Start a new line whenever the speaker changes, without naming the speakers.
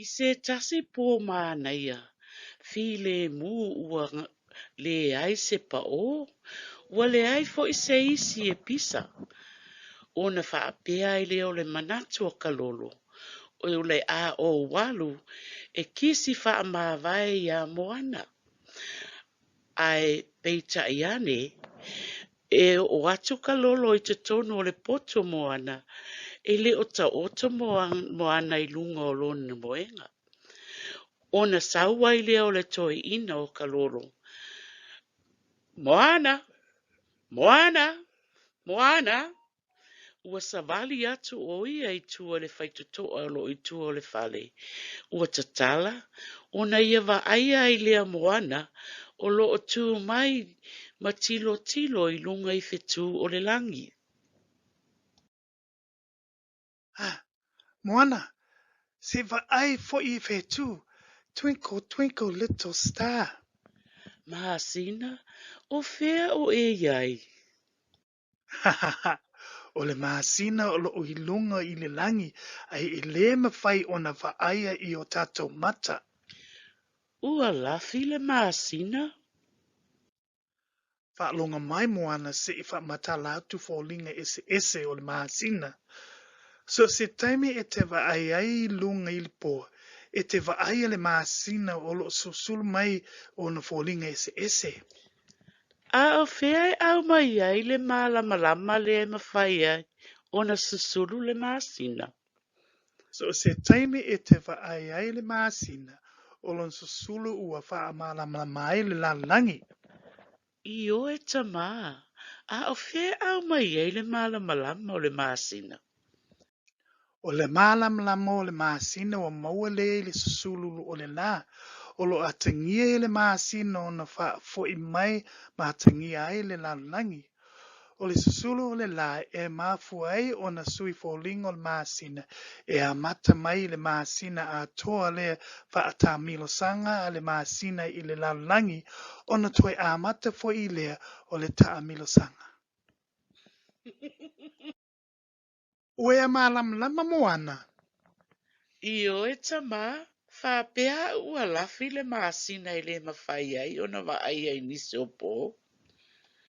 I se tasi pō mānaia, fi le mū ua le ai se pa o, ua le ai fo I se isi e pisa. Ona whaapea I leo le manatu o kalolo, o le a o walu, e kisi wha mawai ia moana. Ai peita iane, e o atu kalolo I te tono o le poto moana, e le o ta oto moana I lunga o lona moenga. Ona saua I leo le toi ina o kalolo. Moana, moana, moana. Ua savali atu o ia I tua le whaituto alo I tua le whale. Ua tala, ona ia wa aia I lea moana, o lo o tu mai ma tilo I lunga I whetu o le langi.
Moana, se va ai fo I whetu, twinkle, twinkle, little star.
Masina, o whea o e iai.
O le masina o lo I lunga I le langi, ai I le mawhai o na whaaia I o tatou mata.
Ua lafi le masina.
Whaalonga mai moana se I whamatala atu fōlinga ese o le masina. So se taimi e te waai ai lunga I le pō, e te waai le masina o lo susulu mai o na fōlinga ese.
A o whea e au mai ai le malama le e mawhai ai, o na susuru le masina.
So se taimi e te waai ai le masina, o lo susulu ua whaamalama mai le lalangi.
I o e tamā, a o whea au mai ai le malama o le masina.
O le malamlama o le masina o maua le susulu o le la, o lo atangia le masina o na fo'i mai ma atangia ai le lalangi. O le susulu o le la e mafu ai o na sui fōlinga o le masina, e amata mai le masina a toa le whaatamilo sanga a le masina I le lalangi, o na toi amata fo'i lea o le taamilo sanga. Ue malamlama moana.
I o e tamā, whapea ua lafi le masina I le mawhai ai, o na wa ai ai nisi o pō.